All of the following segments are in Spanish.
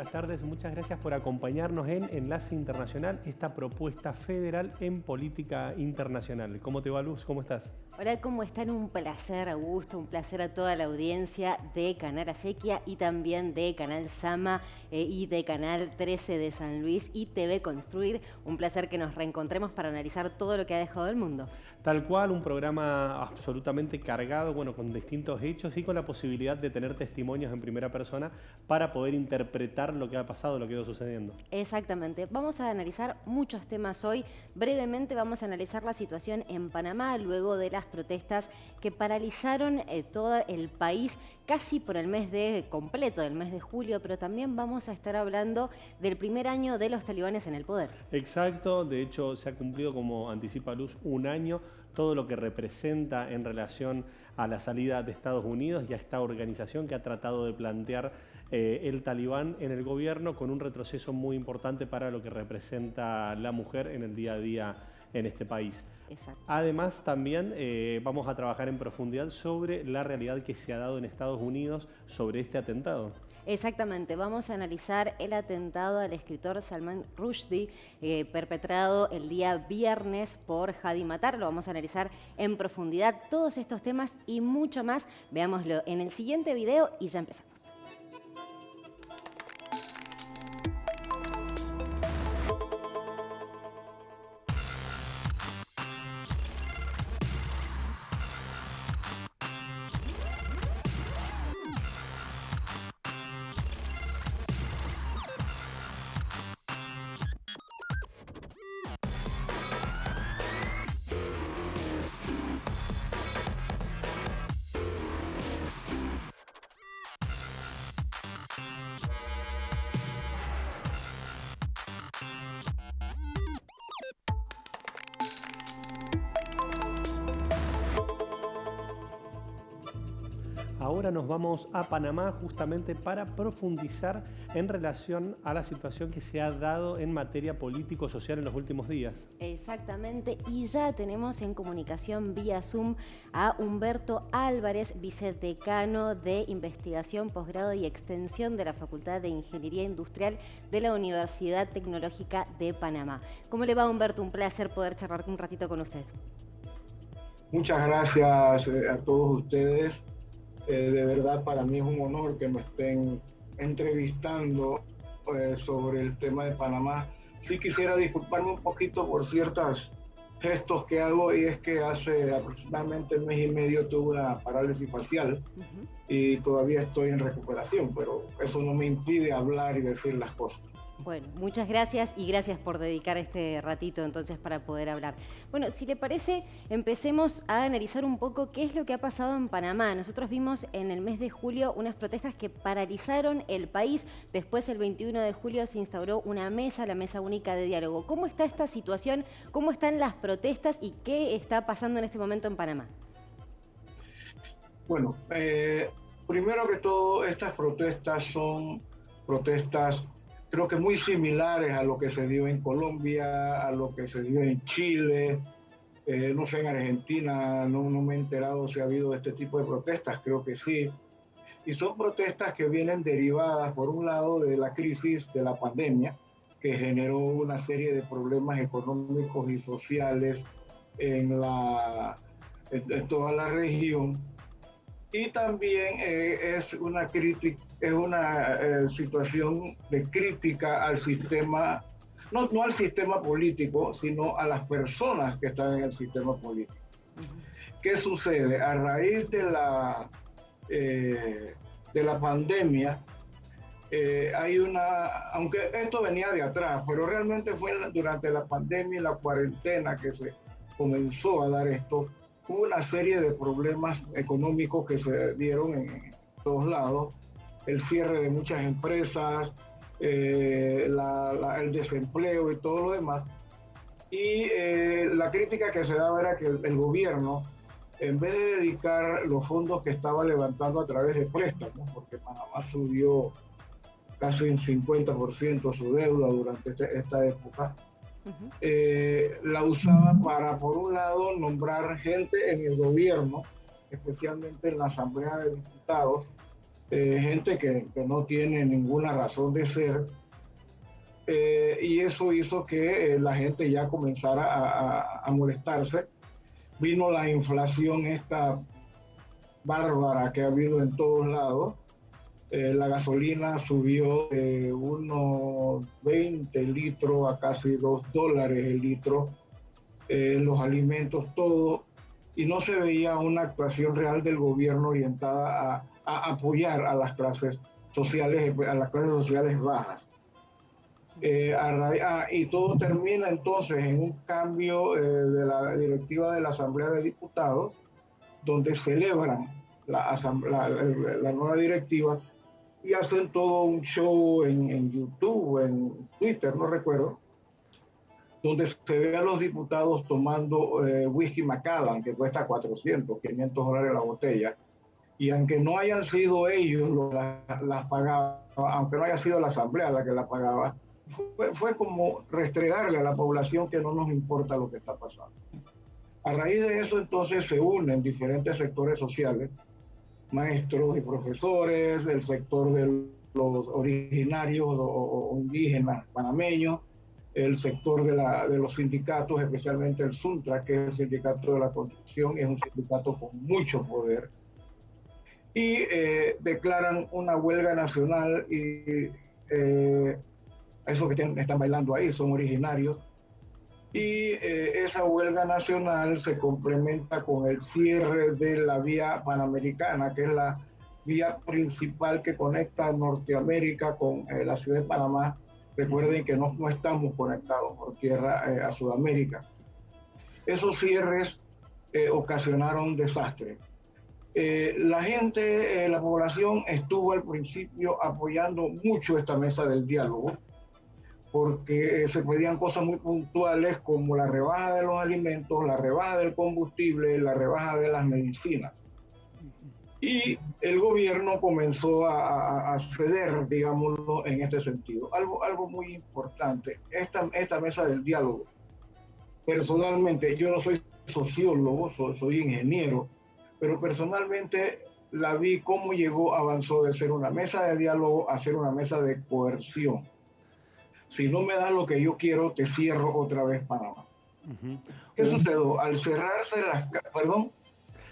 buenas tardes. Muchas gracias por acompañarnos en Enlace Internacional, esta propuesta federal en política internacional. ¿Cómo te va, Luz? ¿Cómo estás? Hola, ¿cómo están? Un placer, Augusto, un placer a toda la audiencia de Canal Acequia y también de Canal Sama y de Canal 13 de San Luis y TV Construir. Un placer que nos reencontremos para analizar todo lo que ha dejado el mundo. Tal cual, un programa absolutamente cargado, bueno, con distintos hechos y con la posibilidad de tener testimonios en primera persona para poder interpretar lo que ha pasado, lo que ha ido sucediendo. Exactamente. Vamos a analizar muchos temas hoy. Brevemente vamos a analizar la situación en Panamá luego de las protestas que paralizaron todo el país casi por el mes completo del mes de julio, pero también vamos a estar hablando del primer año de los talibanes en el poder. Exacto, de hecho se ha cumplido, como anticipa Luz, un año, todo lo que representa en relación a la salida de Estados Unidos y a esta organización que ha tratado de plantear el talibán en el gobierno, con un retroceso muy importante para lo que representa la mujer en el día a día en este país. Exacto. Además, también vamos a trabajar en profundidad sobre la realidad que se ha dado en Estados Unidos sobre este atentado. Exactamente, vamos a analizar el atentado al escritor Salman Rushdie perpetrado el día viernes por Hadi Matar. Lo vamos a analizar en profundidad, todos estos temas y mucho más. Veámoslo en el siguiente video y ya empezamos. Ahora nos vamos a Panamá justamente para profundizar en relación a la situación que se ha dado en materia político-social en los últimos días. Exactamente, y ya tenemos en comunicación vía Zoom a Humberto Álvarez, vicedecano de Investigación, Posgrado y Extensión de la Facultad de Ingeniería Industrial de la Universidad Tecnológica de Panamá. ¿Cómo le va, Humberto? Un placer poder charlar un ratito con usted. Muchas gracias a todos ustedes. De verdad, para mí es un honor que me estén entrevistando sobre el tema de Panamá. Sí quisiera disculparme un poquito por ciertos gestos que hago, y es que hace aproximadamente un mes y medio tuve una parálisis facial y todavía estoy en recuperación, pero eso no me impide hablar y decir las cosas. Bueno, muchas gracias y gracias por dedicar este ratito entonces para poder hablar. Bueno, si le parece, empecemos a analizar un poco qué es lo que ha pasado en Panamá. Nosotros vimos en el mes de julio unas protestas que paralizaron el país. Después, el 21 de julio, se instauró una mesa, la Mesa Única de Diálogo. ¿Cómo está esta situación? ¿Cómo están las protestas y qué está pasando en este momento en Panamá? Bueno, primero que todo, estas protestas son protestas, creo que muy similares a lo que se dio en Colombia, a lo que se dio en Chile, no sé, en Argentina, no me he enterado si ha habido este tipo de protestas, creo que sí. Y son protestas que vienen derivadas, por un lado, de la crisis de la pandemia, que generó una serie de problemas económicos y sociales en toda la región. Y también es una situación de crítica al sistema, no al sistema político, sino a las personas que están en el sistema político. ¿Qué sucede? A raíz de la pandemia, aunque esto venía de atrás, pero realmente fue durante la pandemia y la cuarentena que se comenzó a dar esto. Hubo una serie de problemas económicos que se dieron en todos lados, el cierre de muchas empresas, el desempleo y todo lo demás. Y la crítica que se daba era que el gobierno, en vez de dedicar los fondos que estaba levantando a través de préstamos, porque Panamá subió casi un 50% su deuda durante esta época, la usaba para, por un lado, nombrar gente en el gobierno, especialmente en la Asamblea de Diputados, gente que no tiene ninguna razón de ser, y eso hizo que la gente ya comenzara a molestarse. Vino la inflación esta bárbara que ha habido en todos lados. La gasolina subió de unos 20 litros a casi $2 el litro, los alimentos, todo, y no se veía una actuación real del gobierno orientada a apoyar a las clases sociales, bajas. Y todo termina entonces en un cambio de la directiva de la Asamblea de Diputados, donde celebran la nueva directiva y hacen todo un show en YouTube, en Twitter, no recuerdo, donde se ve a los diputados tomando whisky Macallan, que cuesta $400, $500 la botella, y aunque no hayan sido ellos los que las pagaban, aunque no haya sido la Asamblea la que la pagaba, fue como restregarle a la población que no nos importa lo que está pasando. A raíz de eso, entonces, se unen diferentes sectores sociales, maestros y profesores, el sector de los originarios o indígenas panameños, el sector de los sindicatos, especialmente el SUNTRA, que es el sindicato de la construcción, es un sindicato con mucho poder, y declaran una huelga nacional, y esos que están bailando ahí son originarios, y esa huelga nacional se complementa con el cierre de la vía panamericana, que es la vía principal que conecta Norteamérica con la ciudad de Panamá. Recuerden que no estamos conectados por tierra a Sudamérica. Esos cierres ocasionaron desastres. La gente, la población estuvo al principio apoyando mucho esta mesa del diálogo, porque se pedían cosas muy puntuales como la rebaja de los alimentos, la rebaja del combustible, la rebaja de las medicinas. Y el gobierno comenzó a ceder, digámoslo, en este sentido. Algo muy importante, esta mesa del diálogo, personalmente, yo no soy sociólogo, soy ingeniero, pero personalmente la vi cómo avanzó de ser una mesa de diálogo a ser una mesa de coerción. Si no me das lo que yo quiero, te cierro otra vez Panamá. ¿Qué sucedió? Al cerrarse Perdón.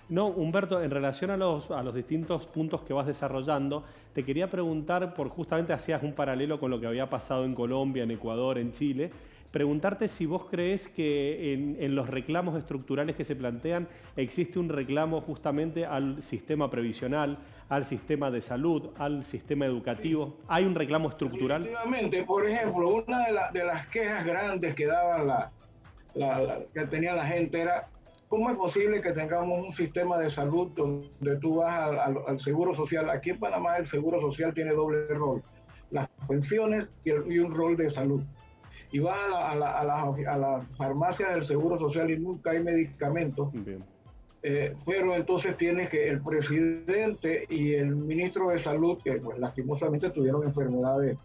No, Humberto, en relación a los distintos puntos que vas desarrollando, te quería preguntar, justamente hacías un paralelo con lo que había pasado en Colombia, en Ecuador, en Chile, preguntarte si vos crees que en los reclamos estructurales que se plantean existe un reclamo justamente al sistema previsional, al sistema de salud, al sistema educativo. ¿Hay un reclamo estructural? Efectivamente, por ejemplo, una de las quejas grandes que daba que tenía la gente era: ¿cómo es posible que tengamos un sistema de salud donde tú vas al Seguro Social? Aquí en Panamá el Seguro Social tiene doble rol: las pensiones y un rol de salud. Y vas a las farmacias del Seguro Social y nunca hay medicamentos. Pero entonces tienes que el presidente y el ministro de Salud, que pues lastimosamente tuvieron enfermedades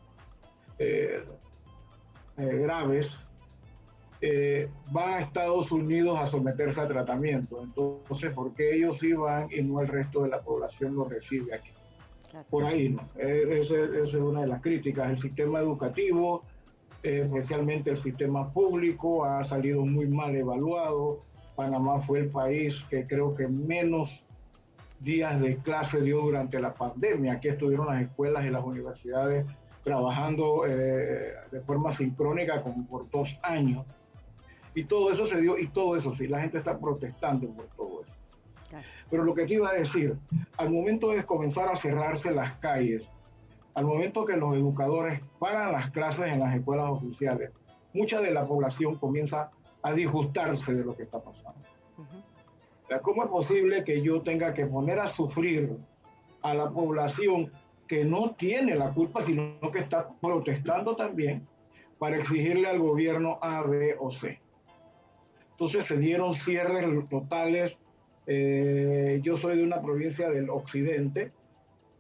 graves, van a Estados Unidos a someterse a tratamiento. Entonces, ¿por qué ellos sí van y no el resto de la población lo recibe aquí? Claro. Por ahí, ¿no? Esa es una de las críticas. El sistema educativo, especialmente el sistema público, ha salido muy mal evaluado. Panamá fue el país que creo que menos días de clase dio durante la pandemia. Aquí estuvieron las escuelas y las universidades trabajando de forma sincrónica como por 2 años. Y todo eso se dio, y todo eso sí, la gente está protestando por todo eso. Claro. Pero lo que te iba a decir, al momento de comenzar a cerrarse las calles, al momento que los educadores paran las clases en las escuelas oficiales, mucha de la población comienza a disgustarse de lo que está pasando. O sea, ¿cómo es posible que yo tenga que poner a sufrir a la población que no tiene la culpa, sino que está protestando también para exigirle al gobierno A, B o C? Entonces se dieron cierres totales. Yo soy de una provincia del occidente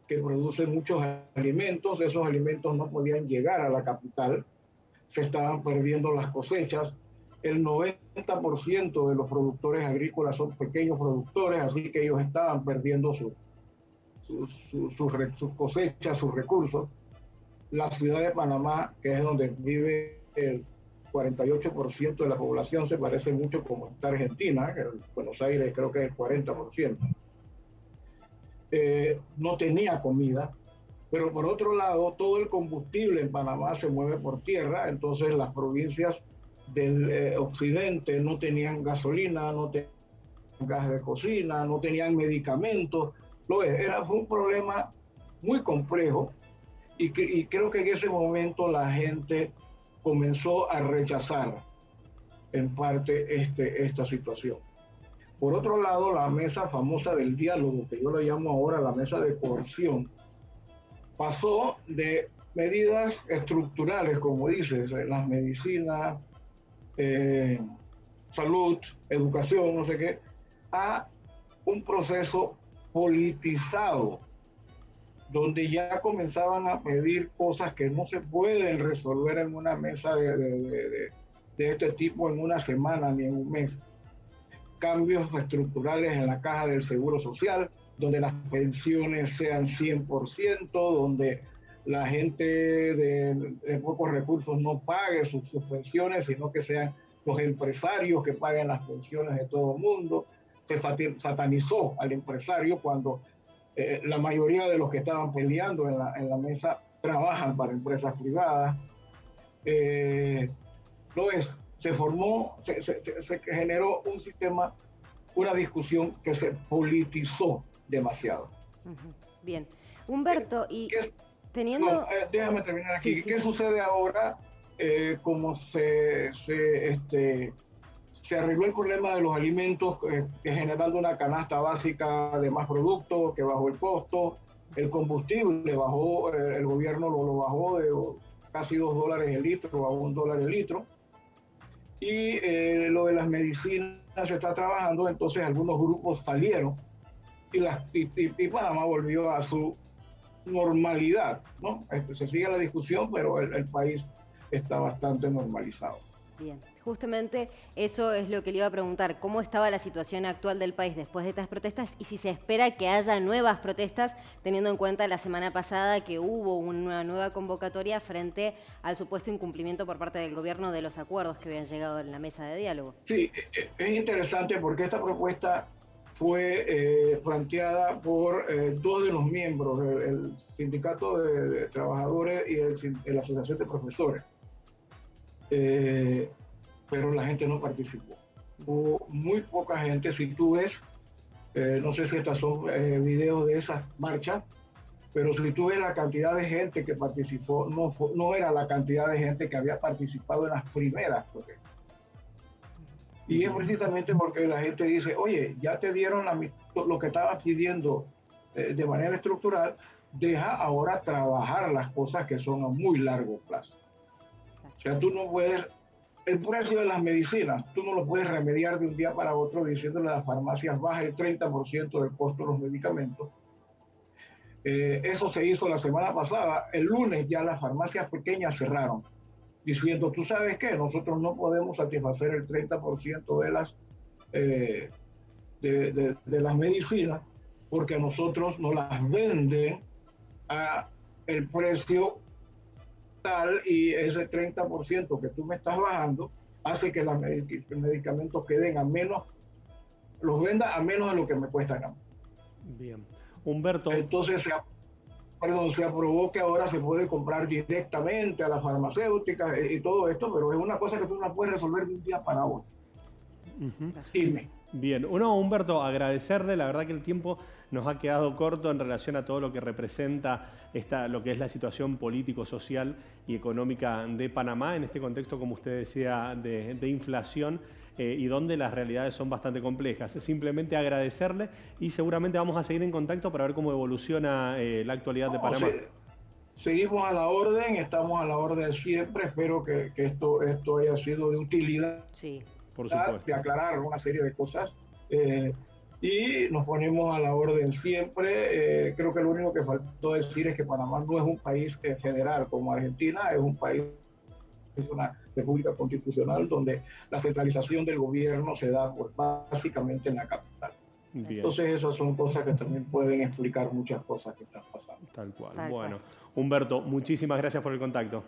que produce muchos alimentos. Esos alimentos no podían llegar a la capital. Se estaban perdiendo las cosechas. El 90% de los productores agrícolas son pequeños productores, así que ellos estaban perdiendo sus cosechas, sus recursos. La ciudad de Panamá, que es donde vive el 48% de la población, se parece mucho como esta Argentina, que en Buenos Aires creo que es el 40%. No tenía comida, pero por otro lado, todo el combustible en Panamá se mueve por tierra, entonces las provincias del occidente no tenían gasolina, no tenían gas de cocina, no tenían medicamentos. Fue un problema muy complejo y creo que en ese momento la gente comenzó a rechazar en parte esta situación. Por otro lado, la mesa famosa del diálogo, que yo la llamo ahora la mesa de coerción, pasó de medidas estructurales, como dices, las medicinas, salud, educación, no sé qué, a un proceso politizado, donde ya comenzaban a pedir cosas que no se pueden resolver en una mesa de este tipo en una semana ni en un mes. Cambios estructurales en la caja del Seguro Social, donde las pensiones sean 100%, donde la gente de pocos recursos no pague sus pensiones, sino que sean los empresarios que paguen las pensiones de todo el mundo. Se satanizó al empresario cuando la mayoría de los que estaban peleando en la mesa trabajan para empresas privadas. Se generó un sistema, una discusión que se politizó demasiado. Bien. Humberto, y teniendo... déjame terminar aquí. Sí, ¿Qué sucede ahora? Como se arregló el problema de los alimentos, generando una canasta básica de más productos, que bajó el costo, el combustible bajó, el gobierno lo bajó de casi $2 el litro a $1 el litro. Y lo de las medicinas se está trabajando, entonces algunos grupos salieron y Panamá volvió a su normalidad, ¿no? Se sigue la discusión, pero el país está bastante normalizado. Bien, justamente eso es lo que le iba a preguntar, ¿cómo estaba la situación actual del país después de estas protestas y si se espera que haya nuevas protestas, teniendo en cuenta la semana pasada que hubo una nueva convocatoria frente al supuesto incumplimiento por parte del gobierno de los acuerdos que habían llegado en la mesa de diálogo? Sí, es interesante porque esta propuesta fue planteada por dos de los miembros, el Sindicato de Trabajadores y la Asociación de Profesores. Pero la gente no participó. Hubo muy poca gente. Si tú ves, no sé si estas son videos de esas marchas, pero si tú ves la cantidad de gente que participó, no era la cantidad de gente que había participado en las primeras protestas. Y es precisamente porque la gente dice, oye, ya te dieron lo que estabas pidiendo de manera estructural, deja ahora trabajar las cosas que son a muy largo plazo. O sea, tú no puedes, el precio de las medicinas, tú no lo puedes remediar de un día para otro diciéndole a las farmacias baja el 30% del costo de los medicamentos. Eso se hizo la semana pasada. El lunes ya las farmacias pequeñas cerraron, diciendo, tú sabes qué, nosotros no podemos satisfacer el 30% de las medicinas porque a nosotros nos las venden a el precio tal y ese 30% que tú me estás bajando hace que los medicamentos queden a menos, los venda a menos de lo que me cuestan a mí. Bien. Humberto. Entonces se aprobó que ahora se puede comprar directamente a las farmacéuticas y todo esto, pero es una cosa que tú no la puedes resolver de un día para otro. Dime. Bien, Humberto, agradecerle, la verdad que el tiempo nos ha quedado corto en relación a todo lo que representa lo que es la situación político, social y económica de Panamá, en este contexto, como usted decía, de inflación y donde las realidades son bastante complejas. Simplemente agradecerle y seguramente vamos a seguir en contacto para ver cómo evoluciona la actualidad de Panamá. Seguimos a la orden, estamos a la orden siempre, espero que esto haya sido de utilidad. Sí. Por supuesto. De aclarar una serie de cosas y nos ponemos a la orden siempre. Creo que lo único que faltó decir es que Panamá no es un país federal como Argentina, es un país, es una república constitucional donde la centralización del gobierno se da básicamente en la capital. Bien. Entonces esas son cosas que también pueden explicar muchas cosas que están pasando. Tal cual. Tal Bueno, cual. Humberto, muchísimas gracias por el contacto.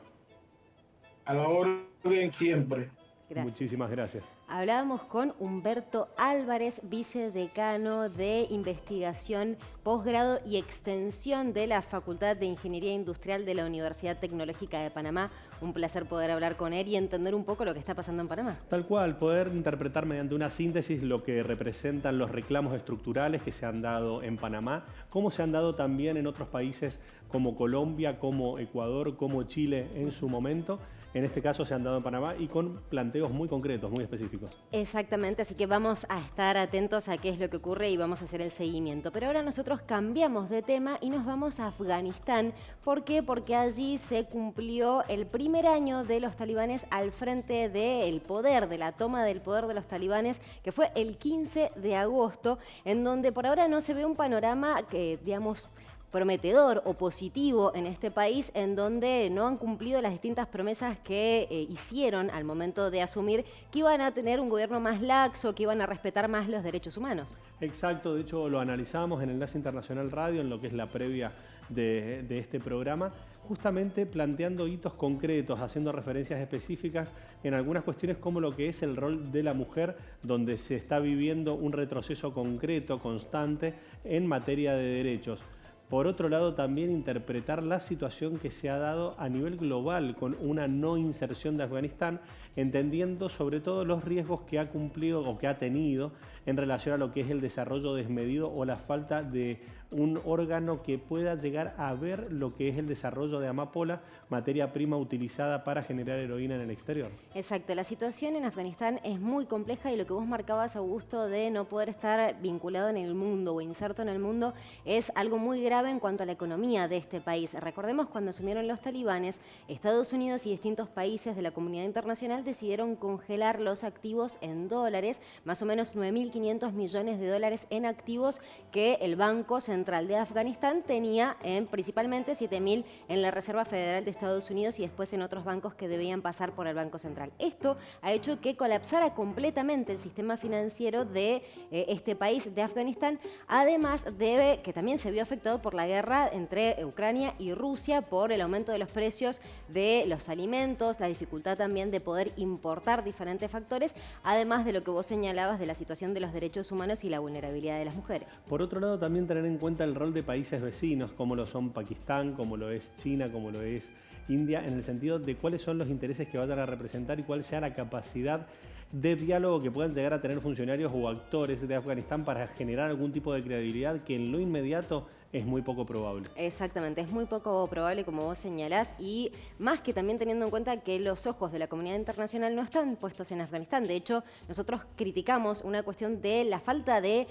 A la orden siempre. Gracias. Muchísimas gracias. Hablábamos con Humberto Álvarez, vicedecano de Investigación, Posgrado y Extensión de la Facultad de Ingeniería Industrial de la Universidad Tecnológica de Panamá. Un placer poder hablar con él y entender un poco lo que está pasando en Panamá. Tal cual, poder interpretar mediante una síntesis lo que representan los reclamos estructurales que se han dado en Panamá, cómo se han dado también en otros países como Colombia, como Ecuador, como Chile en su momento. En este caso se han dado en Panamá y con planteos muy concretos, muy específicos. Exactamente, así que vamos a estar atentos a qué es lo que ocurre y vamos a hacer el seguimiento. Pero ahora nosotros cambiamos de tema y nos vamos a Afganistán. ¿Por qué? Porque allí se cumplió el primer año de los talibanes al frente del poder, de la toma del poder de los talibanes, que fue el 15 de agosto, en donde por ahora no se ve un panorama que, digamos, prometedor o positivo en este país, en donde no han cumplido las distintas promesas que hicieron al momento de asumir que iban a tener un gobierno más laxo, que iban a respetar más los derechos humanos. Exacto, de hecho lo analizamos en Enlace Internacional Radio, en lo que es la previa de este programa, justamente planteando hitos concretos, haciendo referencias específicas en algunas cuestiones como lo que es el rol de la mujer, donde se está viviendo un retroceso concreto, constante, en materia de derechos. Por otro lado, también interpretar la situación que se ha dado a nivel global con una no inserción de Afganistán, entendiendo sobre todo los riesgos que ha cumplido o que ha tenido en relación a lo que es el desarrollo desmedido o la falta de un órgano que pueda llegar a ver lo que es el desarrollo de amapola, materia prima utilizada para generar heroína en el exterior. Exacto, la situación en Afganistán es muy compleja y lo que vos marcabas, Augusto, de no poder estar vinculado en el mundo o inserto en el mundo es algo muy grave en cuanto a la economía de este país. Recordemos cuando asumieron los talibanes, Estados Unidos y distintos países de la comunidad internacional decidieron congelar los activos en dólares, más o menos 9.500 millones de dólares en activos que el Banco Central de Afganistán tenía, principalmente 7.000 en la Reserva Federal de Estados Unidos y después en otros bancos que debían pasar por el Banco Central. Esto ha hecho que colapsara completamente el sistema financiero de este país, de Afganistán, además de que también se vio afectado por la guerra entre Ucrania y Rusia, por el aumento de los precios de los alimentos, la dificultad también de poder importar diferentes factores, además de lo que vos señalabas de la situación de los derechos humanos y la vulnerabilidad de las mujeres. Por otro lado, también tener en cuenta el rol de países vecinos, como lo son Pakistán, como lo es China, como lo es India, en el sentido de cuáles son los intereses que vayan a representar y cuál sea la capacidad de diálogo que puedan llegar a tener funcionarios o actores de Afganistán para generar algún tipo de credibilidad que en lo inmediato es muy poco probable. Exactamente, es muy poco probable como vos señalás y más que también teniendo en cuenta que los ojos de la comunidad internacional no están puestos en Afganistán. De hecho, nosotros criticamos una cuestión de la falta de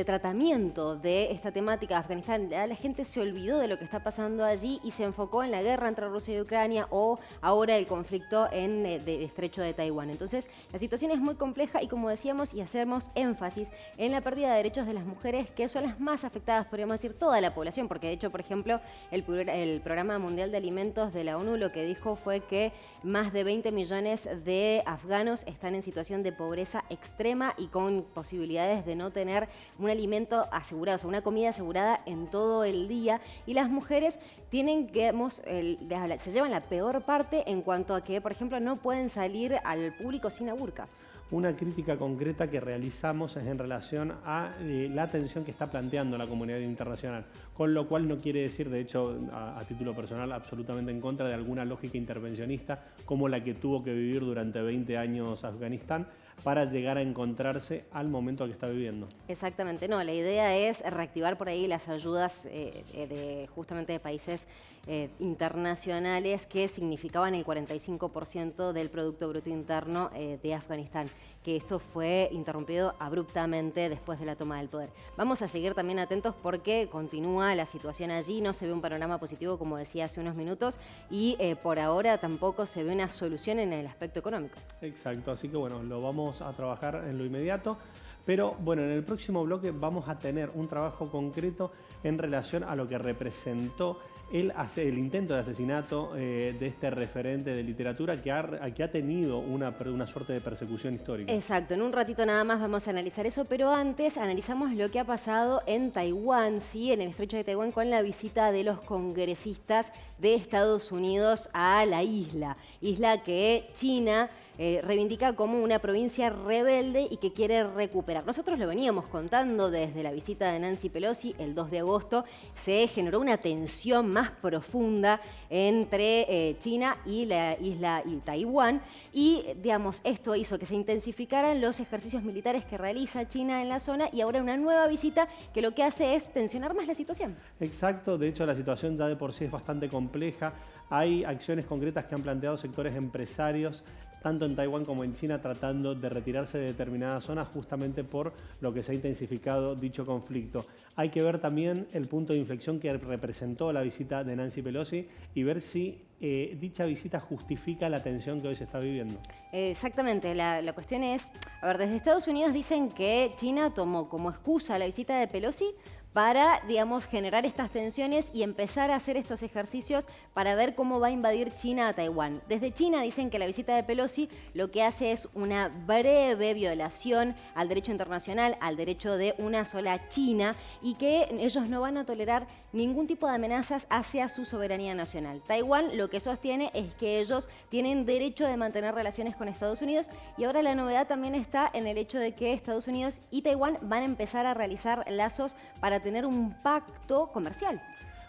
tratamiento de esta temática de Afganistán. La gente se olvidó de lo que está pasando allí y se enfocó en la guerra entre Rusia y Ucrania o ahora el conflicto en el estrecho de Taiwán. Entonces, la situación es muy compleja y como decíamos y hacemos énfasis en la pérdida de derechos de las mujeres que son las más afectadas, podríamos decir, toda la población, porque de hecho, por ejemplo, el Programa Mundial de Alimentos de la ONU lo que dijo fue que más de 20 millones de afganos están en situación de pobreza extrema y con posibilidades de no tener un alimento asegurado, o sea, una comida asegurada en todo el día, y las mujeres tienen, digamos, se llevan la peor parte en cuanto a que, por ejemplo, no pueden salir al público sin la burka. Una crítica concreta que realizamos es en relación a la atención que está planteando la comunidad internacional, con lo cual no quiere decir, de hecho, a título personal, absolutamente en contra de alguna lógica intervencionista como la que tuvo que vivir durante 20 años Afganistán para llegar a encontrarse al momento que está viviendo. Exactamente, no, la idea es reactivar por ahí las ayudas justamente de países internacionales que significaban el 45% del Producto Bruto Interno de Afganistán, que esto fue interrumpido abruptamente después de la toma del poder. Vamos a seguir también atentos porque continúa la situación allí, no se ve un panorama positivo como decía hace unos minutos y por ahora tampoco se ve una solución en el aspecto económico. Exacto, así que bueno, lo vamos a trabajar en lo inmediato. Pero bueno, en el próximo bloque vamos a tener un trabajo concreto en relación a lo que representó él hace el intento de asesinato de este referente de literatura que ha tenido una suerte de persecución histórica. Exacto, en un ratito nada más vamos a analizar eso, pero antes analizamos lo que ha pasado en Taiwán, ¿sí? En el estrecho de Taiwán, con la visita de los congresistas de Estados Unidos a la isla que China reivindica como una provincia rebelde y que quiere recuperar. Nosotros lo veníamos contando desde la visita de Nancy Pelosi el 2 de agosto, se generó una tensión más profunda entre China y la isla y Taiwán y, digamos, esto hizo que se intensificaran los ejercicios militares que realiza China en la zona y ahora una nueva visita que lo que hace es tensionar más la situación. Exacto, de hecho la situación ya de por sí es bastante compleja. Hay acciones concretas que han planteado sectores empresarios, tanto en Taiwán como en China, tratando de retirarse de determinadas zonas justamente por lo que se ha intensificado dicho conflicto. Hay que ver también el punto de inflexión que representó la visita de Nancy Pelosi y ver si dicha visita justifica la tensión que hoy se está viviendo. Exactamente, la cuestión es, a ver, desde Estados Unidos dicen que China tomó como excusa la visita de Pelosi para, digamos, generar estas tensiones y empezar a hacer estos ejercicios para ver cómo va a invadir China a Taiwán. Desde China dicen que la visita de Pelosi lo que hace es una breve violación al derecho internacional, al derecho de una sola China, y que ellos no van a tolerar ningún tipo de amenazas hacia su soberanía nacional. Taiwán lo que sostiene es que ellos tienen derecho de mantener relaciones con Estados Unidos y ahora la novedad también está en el hecho de que Estados Unidos y Taiwán van a empezar a realizar lazos para tener un pacto comercial.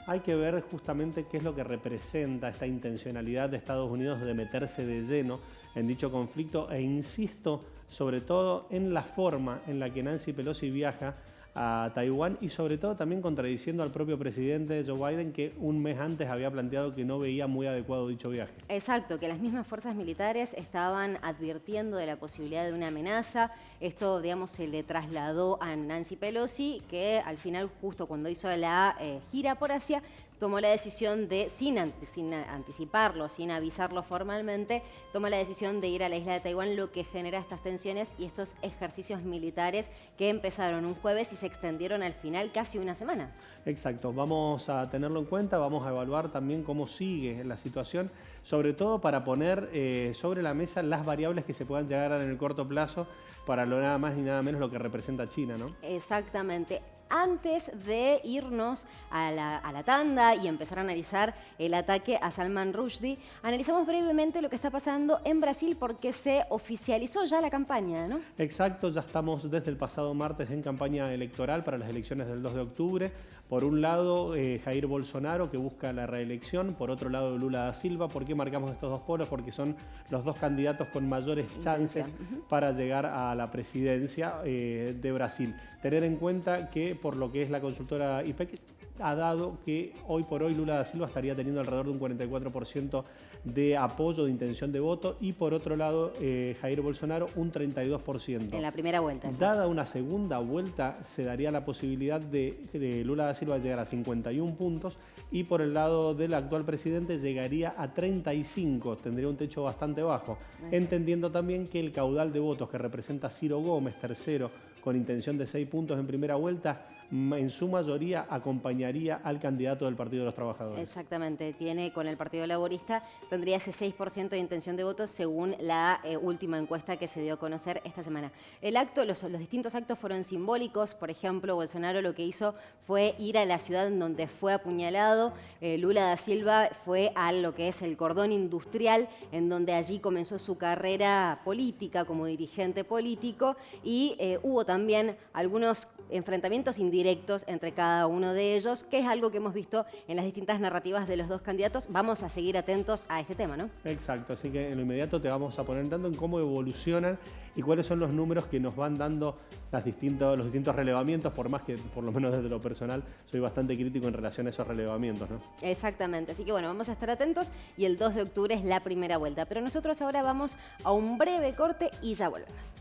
Hay que ver justamente qué es lo que representa esta intencionalidad de Estados Unidos de meterse de lleno en dicho conflicto e insisto sobre todo en la forma en la que Nancy Pelosi viaja a Taiwán y sobre todo también contradiciendo al propio presidente Joe Biden, que un mes antes había planteado que no veía muy adecuado dicho viaje. Exacto, que las mismas fuerzas militares estaban advirtiendo de la posibilidad de una amenaza. Esto, digamos, se le trasladó a Nancy Pelosi, que al final, justo cuando hizo la gira por Asia, tomó la decisión de, sin anticiparlo, sin avisarlo formalmente, tomó la decisión de ir a la isla de Taiwán, lo que genera estas tensiones y estos ejercicios militares que empezaron un jueves y se extendieron al final casi una semana. Exacto, vamos a tenerlo en cuenta, vamos a evaluar también cómo sigue la situación, sobre todo para poner sobre la mesa las variables que se puedan llegar a dar en el corto plazo para lo nada más ni nada menos lo que representa China, ¿no? Exactamente. Antes de irnos a la tanda y empezar a analizar el ataque a Salman Rushdie, analizamos brevemente lo que está pasando en Brasil porque se oficializó ya la campaña, ¿no? Exacto, ya estamos desde el pasado martes en campaña electoral para las elecciones del 2 de octubre. Por un lado, Jair Bolsonaro, que busca la reelección. Por otro lado, Lula da Silva. ¿Por qué marcamos estos dos polos? Porque son los dos candidatos con mayores chances para llegar a la presidencia de Brasil. Tener en cuenta que por lo que es la consultora IPEC ha dado que hoy por hoy Lula da Silva estaría teniendo alrededor de un 44% de apoyo, de intención de voto, y por otro lado Jair Bolsonaro un 32%. En la primera vuelta. Dada una segunda vuelta se daría la posibilidad de Lula da Silva llegar a 51 puntos y por el lado del actual presidente llegaría a 35, tendría un techo bastante bajo, entendiendo también que el caudal de votos que representa Ciro Gómez, tercero, con intención de 6 puntos en primera vuelta, en su mayoría acompañaría al candidato del Partido de los Trabajadores. Exactamente, tiene con el Partido Laborista, tendría ese 6% de intención de votos según la última encuesta que se dio a conocer esta semana. El acto, los distintos actos fueron simbólicos. Por ejemplo, Bolsonaro lo que hizo fue ir a la ciudad en donde fue apuñalado. Lula da Silva fue a lo que es el cordón industrial, en donde allí comenzó su carrera política como dirigente político, y hubo también algunos enfrentamientos indirectos entre cada uno de ellos, que es algo que hemos visto en las distintas narrativas de los dos candidatos. Vamos a seguir atentos a este tema, ¿no? Exacto, así que en lo inmediato te vamos a poner tanto en cómo evolucionan y cuáles son los números que nos van dando los distintos relevamientos, por más que, por lo menos desde lo personal, soy bastante crítico en relación a esos relevamientos, ¿no? Exactamente, así que bueno, vamos a estar atentos y el 2 de octubre es la primera vuelta. Pero nosotros ahora vamos a un breve corte y ya volvemos.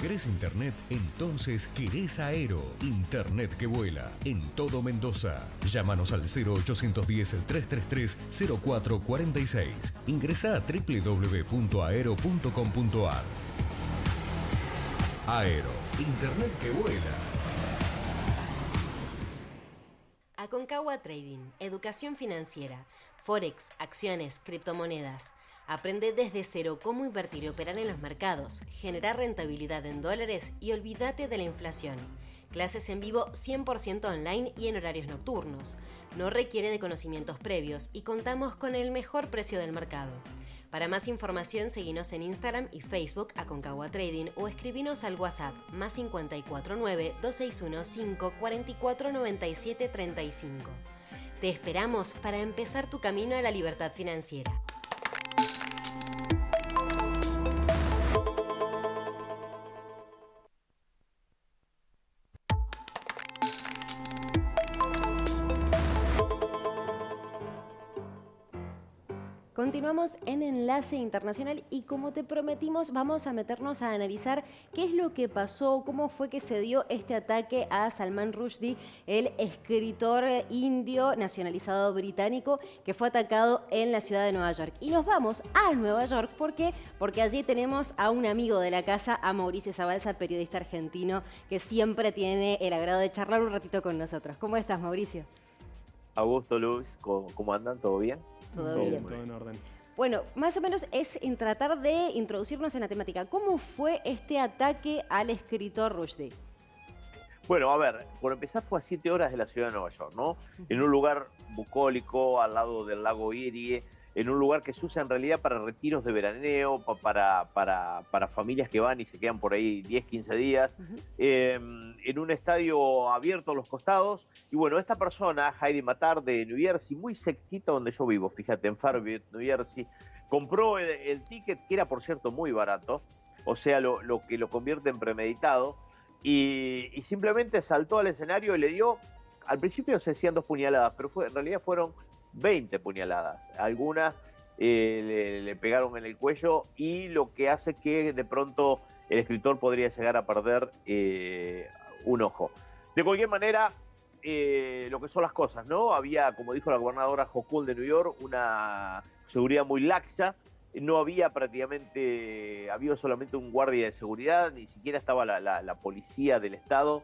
¿Querés internet? Entonces querés Aero. Internet que vuela en todo Mendoza. Llámanos al 0810-333-0446. Ingresá a www.aero.com.ar. Aero. Internet que vuela. Aconcagua Trading, educación financiera, forex, acciones, criptomonedas. Aprende desde cero cómo invertir y operar en los mercados, generar rentabilidad en dólares y olvídate de la inflación. Clases en vivo 100% online y en horarios nocturnos. No requiere de conocimientos previos y contamos con el mejor precio del mercado. Para más información, seguinos en Instagram y Facebook Aconcagua Trading o escribinos al WhatsApp +549 2615 44 97 35. Te esperamos para empezar tu camino a la libertad financiera. Continuamos en Enlace Internacional y como te prometimos vamos a meternos a analizar qué es lo que pasó, cómo fue que se dio este ataque a Salman Rushdie, el escritor indio nacionalizado británico que fue atacado en la ciudad de Nueva York. Y nos vamos a Nueva York, ¿por qué? Porque allí tenemos a un amigo de la casa, a Mauricio Zabalza, periodista argentino, que siempre tiene el agrado de charlar un ratito con nosotros. ¿Cómo estás, Mauricio? Augusto, Luis, ¿cómo andan? ¿Todo bien? Todo bien. Todo en orden. Bueno, más o menos es en tratar de introducirnos en la temática. ¿Cómo fue este ataque al escritor Rushdie? Bueno, a ver, por empezar fue a 7 horas de la ciudad de Nueva York, ¿no? En un lugar bucólico, al lado del lago Erie, en un lugar que se usa en realidad para retiros de veraneo, para familias que van y se quedan por ahí 10, 15 días, en un estadio abierto a los costados. Y bueno, esta persona, Heidi Matar, de New Jersey, muy cerquita donde yo vivo, fíjate, en Fairview, New Jersey, compró el ticket, que era, por cierto, muy barato, o sea, lo que lo convierte en premeditado, y simplemente saltó al escenario y le dio, al principio se decían 2 puñaladas, pero en realidad fueron 20 puñaladas. Algunas le pegaron en el cuello y lo que hace que de pronto el escritor podría llegar a perder un ojo. De cualquier manera, lo que son las cosas, ¿no? Había, como dijo la gobernadora Hochul de New York, una seguridad muy laxa. No había prácticamente, había solamente un guardia de seguridad, ni siquiera estaba la policía del estado.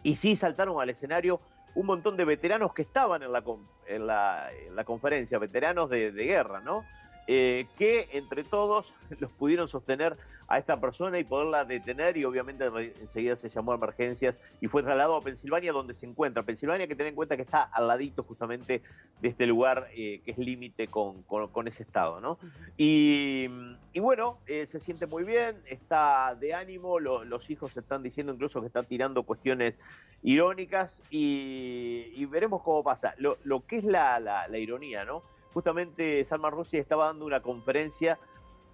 Y sí saltaron al escenario un montón de veteranos que estaban en la conferencia, veteranos de guerra, ¿no? Que entre todos los pudieron sostener a esta persona y poderla detener, y obviamente enseguida se llamó a emergencias y fue trasladado a Pensilvania, donde se encuentra. Pensilvania, que tener en cuenta que está al ladito justamente de este lugar que es límite con ese estado, ¿no? Y bueno, se siente muy bien, está de ánimo, los hijos están diciendo incluso que está tirando cuestiones irónicas y veremos cómo pasa. Lo que es la ironía, ¿no? Justamente Salman Rushdie estaba dando una conferencia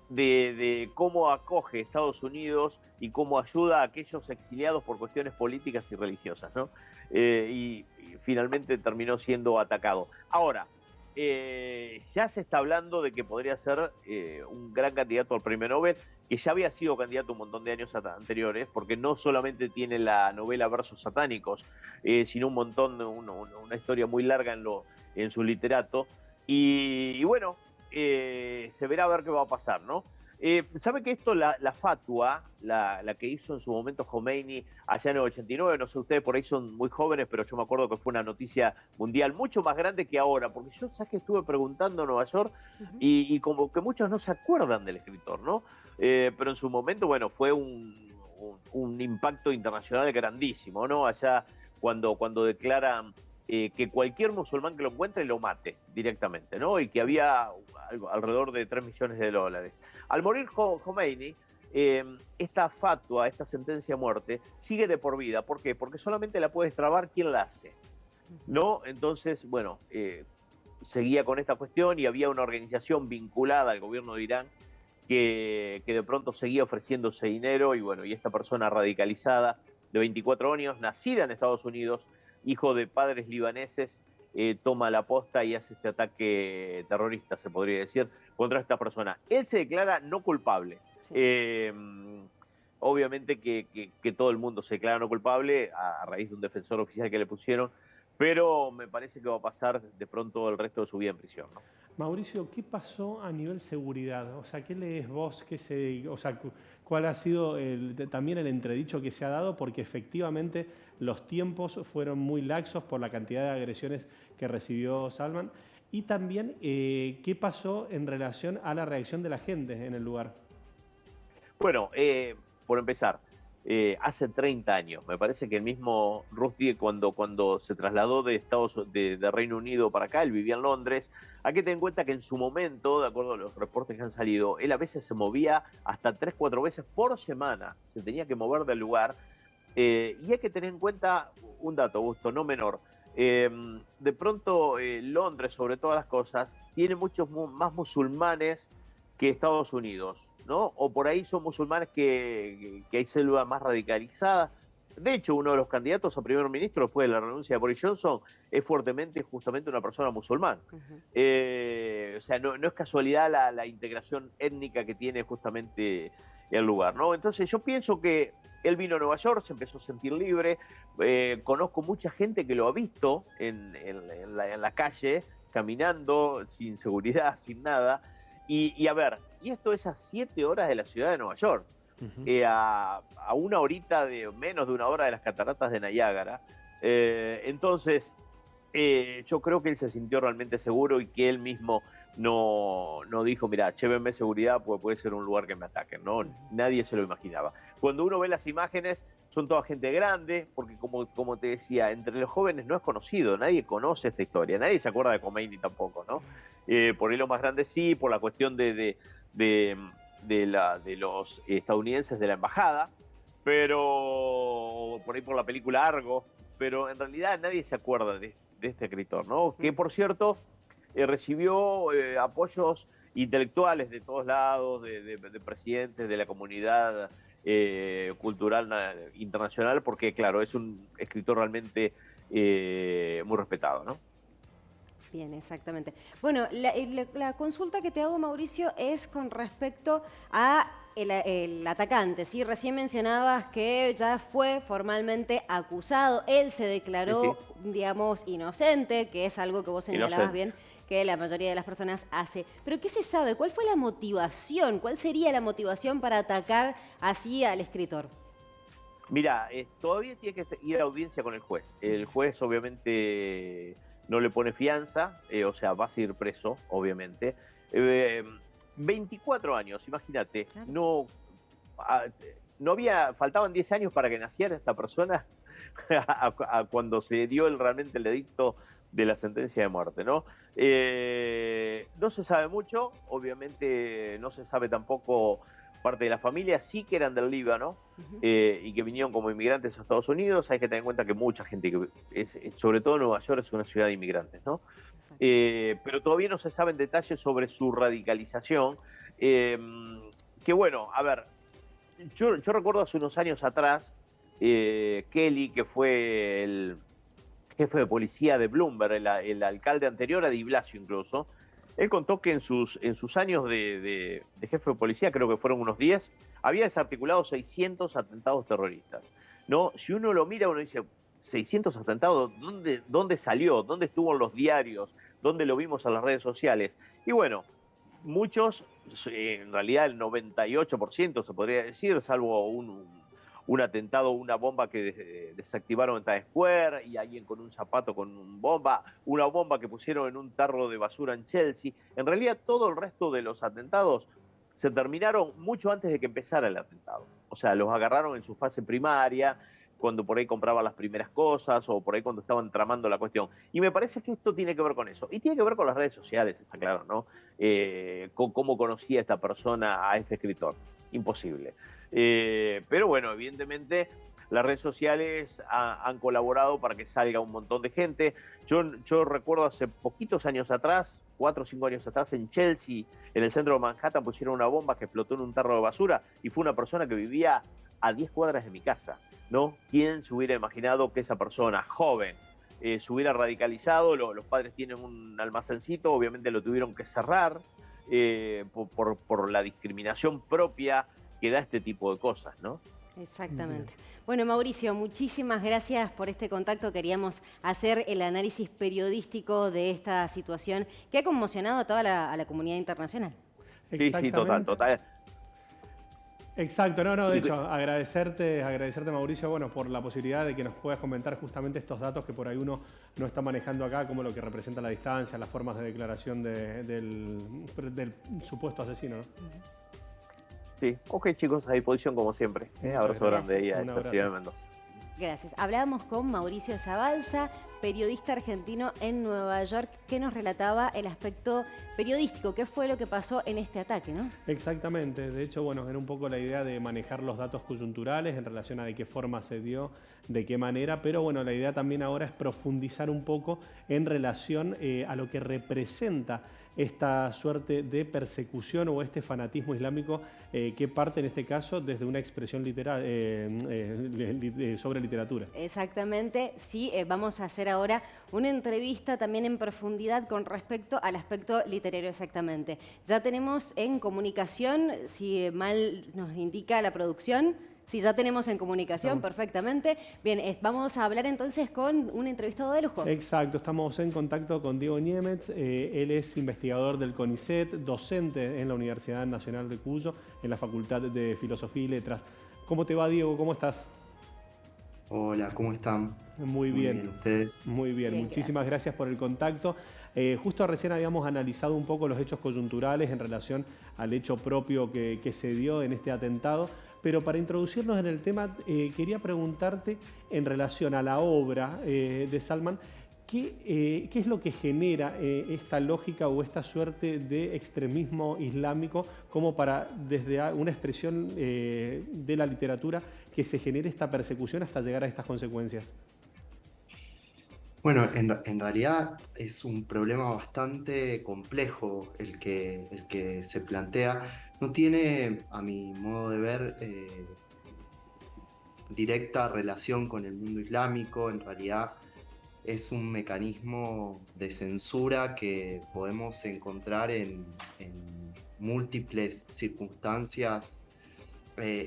de cómo acoge Estados Unidos y cómo ayuda a aquellos exiliados por cuestiones políticas y religiosas, ¿no? Y finalmente terminó siendo atacado. Ahora, ya se está hablando de que podría ser un gran candidato al premio Nobel, que ya había sido candidato un montón de años anteriores, porque no solamente tiene la novela Versos satánicos, sino un montón, una historia muy larga en su literato. Y bueno, se verá a ver qué va a pasar, ¿no? ¿Sabe que esto, la fatua, la que hizo en su momento Khomeini allá en el 89, no sé, ustedes por ahí son muy jóvenes, pero yo me acuerdo que fue una noticia mundial mucho más grande que ahora, porque yo, ¿sabes que estuve preguntando en Nueva York? Y como que muchos no se acuerdan del escritor, ¿no? Pero en su momento, bueno, fue un impacto internacional grandísimo, ¿no? Allá cuando declaran que cualquier musulmán que lo encuentre lo mate directamente, ¿no? Y que había alrededor de 3 millones de dólares. Al morir Khomeini, esta fatua, esta sentencia a muerte, sigue de por vida. ¿Por qué? Porque solamente la puede destrabar quien la hace, ¿no? Entonces, bueno, seguía con esta cuestión y había una organización vinculada al gobierno de Irán que de pronto seguía ofreciéndose dinero y bueno, y esta persona radicalizada de 24 años, nacida en Estados Unidos, hijo de padres libaneses, toma la posta y hace este ataque terrorista, se podría decir, contra esta persona. Él se declara no culpable. Sí. Obviamente que todo el mundo se declara no culpable a raíz de un defensor oficial que le pusieron, pero me parece que va a pasar de pronto el resto de su vida en prisión, ¿no? Mauricio, ¿qué pasó a nivel seguridad? O sea, ¿qué lees vos? O sea, ¿cuál ha sido también el entredicho que se ha dado? Porque efectivamente los tiempos fueron muy laxos por la cantidad de agresiones que recibió Salman. Y también, ¿qué pasó en relación a la reacción de la gente en el lugar? Bueno, por empezar, hace 30 años, me parece que el mismo Rushdie cuando se trasladó de Reino Unido para acá, él vivía en Londres, hay que tener en cuenta que en su momento, de acuerdo a los reportes que han salido, él a veces se movía hasta 3-4 veces por semana, se tenía que mover del lugar, y hay que tener en cuenta un dato, Augusto, no menor. De pronto Londres, sobre todas las cosas, tiene muchos más musulmanes que Estados Unidos, ¿no? O por ahí son musulmanes que hay células más radicalizadas. De hecho, uno de los candidatos a primer ministro después de la renuncia de Boris Johnson es fuertemente justamente una persona musulmana. O sea, no es casualidad la integración étnica que tiene justamente el lugar, ¿no? Entonces yo pienso que él vino a Nueva York, se empezó a sentir libre. Conozco mucha gente que lo ha visto en la calle, caminando, sin seguridad, sin nada. Y a ver, y esto es a 7 horas de la ciudad de Nueva York, a una horita, menos de una hora de las cataratas de Niágara. Entonces, yo creo que él se sintió realmente seguro y que él mismo no dijo, mira, llévenme seguridad, pues puede ser un lugar que me ataquen, ¿no? Nadie se lo imaginaba. Cuando uno ve las imágenes, son toda gente grande, porque como te decía, entre los jóvenes no es conocido, nadie conoce esta historia, nadie se acuerda de Khomeini tampoco, ¿no? Por ahí los más grandes sí, por la cuestión de los estadounidenses de la embajada, pero por ahí por la película Argo, pero en realidad nadie se acuerda de este escritor, ¿no? Que por cierto recibió apoyos intelectuales de todos lados, de presidentes de la comunidad cultural internacional, porque claro, es un escritor realmente muy respetado, ¿no? Bien, exactamente. Bueno, la consulta que te hago, Mauricio, es con respecto a el atacante, ¿sí? Recién mencionabas que ya fue formalmente acusado, él se declaró, digamos, inocente, que es algo que vos señalabas bien, que la mayoría de las personas hace. Pero ¿qué se sabe? ¿Cuál fue la motivación? ¿Cuál sería la motivación para atacar así al escritor? Mira, todavía tiene que ir a audiencia con el juez. El juez obviamente no le pone fianza, o sea, va a seguir preso, obviamente. 24 años, imagínate, claro. Faltaban 10 años para que naciera esta persona cuando se dio realmente el edicto de la sentencia de muerte, ¿no? No se sabe mucho, obviamente no se sabe tampoco parte de la familia, sí que eran del Líbano y que vinieron como inmigrantes a Estados Unidos. Hay que tener en cuenta que mucha gente, sobre todo Nueva York, es una ciudad de inmigrantes, ¿no? Pero todavía no se saben detalles sobre su radicalización. Que bueno, a ver, yo recuerdo hace unos años atrás, Kelly, que fue el jefe de policía de Bloomberg, el alcalde anterior a Di Blasio incluso, él contó que en sus años de jefe de policía, creo que fueron unos 10, había desarticulado 600 atentados terroristas, ¿no? Si uno lo mira, uno dice, 600 atentados, ¿dónde salió? ¿Dónde estuvo en los diarios? ¿Dónde lo vimos en las redes sociales? Y bueno, muchos, en realidad el 98% se podría decir, salvo un atentado, una bomba que desactivaron en Times Square y alguien con un zapato con una bomba que pusieron en un tarro de basura en Chelsea. En realidad todo el resto de los atentados se terminaron mucho antes de que empezara el atentado. O sea, los agarraron en su fase primaria, cuando por ahí compraban las primeras cosas o por ahí cuando estaban tramando la cuestión. Y me parece que esto tiene que ver con eso. Y tiene que ver con las redes sociales, está claro, ¿no? Con cómo conocía esta persona a este escritor. Imposible. Pero bueno, evidentemente las redes sociales han colaborado para que salga un montón de gente. Yo recuerdo hace poquitos años atrás, 4 o 5 años atrás, en Chelsea, en el centro de Manhattan, pusieron una bomba que explotó en un tarro de basura y fue una persona que vivía a 10 cuadras de mi casa, ¿no? ¿Quién se hubiera imaginado que esa persona joven se hubiera radicalizado? Los padres tienen un almacencito, obviamente lo tuvieron que cerrar por la discriminación propia que da este tipo de cosas, ¿no? Exactamente. Bueno, Mauricio, muchísimas gracias por este contacto. Queríamos hacer el análisis periodístico de esta situación que ha conmocionado a toda a la comunidad internacional. Sí, total. Exacto, de hecho, agradecerte Mauricio, bueno, por la posibilidad de que nos puedas comentar justamente estos datos que por ahí uno no está manejando acá, como lo que representa la distancia, las formas de declaración del supuesto asesino, ¿no? Sí, ok chicos, a disposición como siempre. Abrazo grande ahí a esta ciudad de Mendoza. Gracias. Hablábamos con Mauricio Zabalza, periodista argentino en Nueva York, que nos relataba el aspecto periodístico, qué fue lo que pasó en este ataque, ¿no? Exactamente. De hecho, bueno, era un poco la idea de manejar los datos coyunturales en relación a de qué forma se dio, de qué manera, pero bueno, la idea también ahora es profundizar un poco en relación a lo que representa esta suerte de persecución o este fanatismo islámico que parte en este caso desde una expresión literal sobre literatura. Exactamente, sí, vamos a hacer ahora una entrevista también en profundidad con respecto al aspecto literario exactamente. Ya tenemos en comunicación, si mal nos indica la producción, sí, ya tenemos en comunicación perfectamente. Bien, vamos a hablar entonces con un entrevistado de lujo. Exacto, estamos en contacto con Diego Niemets. Él es investigador del CONICET, docente en la Universidad Nacional de Cuyo, en la Facultad de Filosofía y Letras. ¿Cómo te va, Diego? ¿Cómo estás? Hola, ¿cómo están? Muy bien. ¿Ustedes? Muy bien, muchísimas gracias por el contacto. Justo recién habíamos analizado un poco los hechos coyunturales en relación al hecho propio que se dio en este atentado. Pero para introducirnos en el tema, quería preguntarte en relación a la obra de Salman, ¿qué es lo que genera esta lógica o esta suerte de extremismo islámico como para, desde una expresión de la literatura, que se genere esta persecución hasta llegar a estas consecuencias? Bueno, en realidad es un problema bastante complejo el que se plantea. No tiene, a mi modo de ver, directa relación con el mundo islámico. En realidad es un mecanismo de censura que podemos encontrar en múltiples circunstancias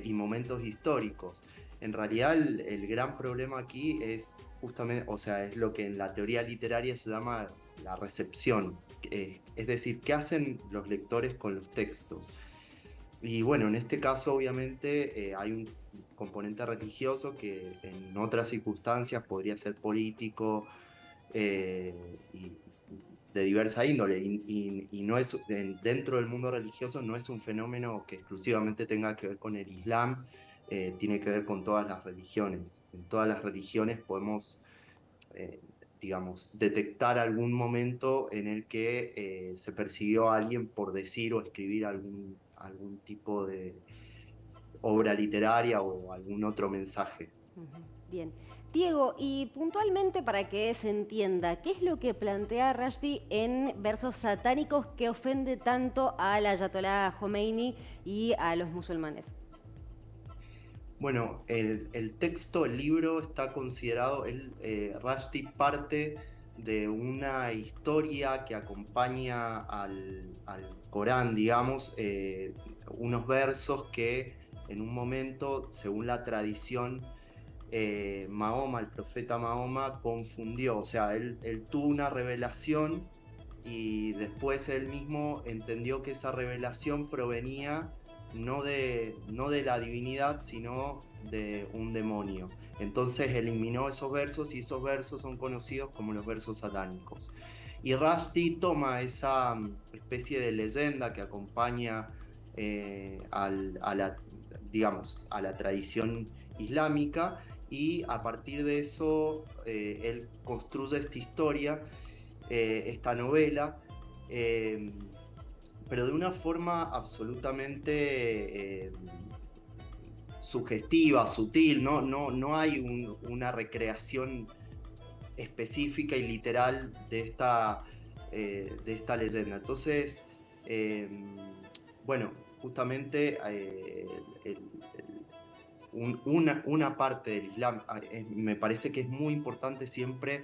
y momentos históricos. En realidad el gran problema aquí es justamente, o sea, es lo que en la teoría literaria se llama la recepción. Es decir, ¿qué hacen los lectores con los textos? Y bueno, en este caso obviamente hay un componente religioso que en otras circunstancias podría ser político y de diversa índole. Y no es, dentro del mundo religioso no es un fenómeno que exclusivamente tenga que ver con el Islam, tiene que ver con todas las religiones. En todas las religiones podemos, digamos, detectar algún momento en el que se persiguió a alguien por decir o escribir algún tipo de obra literaria o algún otro mensaje. Bien. Diego, y puntualmente para que se entienda, ¿qué es lo que plantea Rushdie en Versos satánicos que ofende tanto al Ayatollah Khomeini y a los musulmanes? Bueno, el texto, el libro está considerado, Rushdie parte de una historia que acompaña al Corán, digamos, unos versos que en un momento, según la tradición, Mahoma, el profeta Mahoma, confundió. O sea, él tuvo una revelación y después él mismo entendió que esa revelación provenía no de la divinidad, sino de un demonio. Entonces eliminó esos versos y esos versos son conocidos como los versos satánicos. Y Rushdie toma esa especie de leyenda que acompaña a la tradición islámica, y a partir de eso él construye esta historia, esta novela, pero de una forma absolutamente sugestiva, sutil. No hay una recreación específica y literal de esta leyenda. Entonces, bueno, justamente una parte del Islam, me parece que es muy importante siempre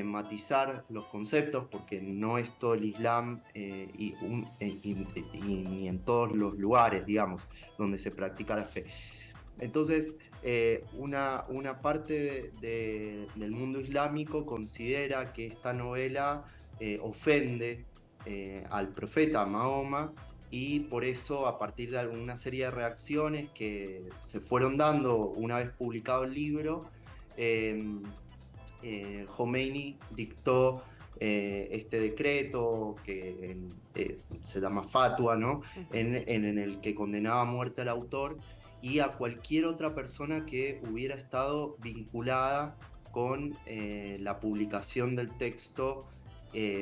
matizar los conceptos, porque no es todo el Islam ni en todos los lugares, digamos, donde se practica la fe. Entonces, una parte del mundo islámico considera que esta novela ofende al profeta Mahoma, y por eso, a partir de una serie de reacciones que se fueron dando una vez publicado el libro, Khomeini dictó este decreto que se llama Fatwa, ¿no? en el que condenaba a muerte al autor y a cualquier otra persona que hubiera estado vinculada con la publicación del texto,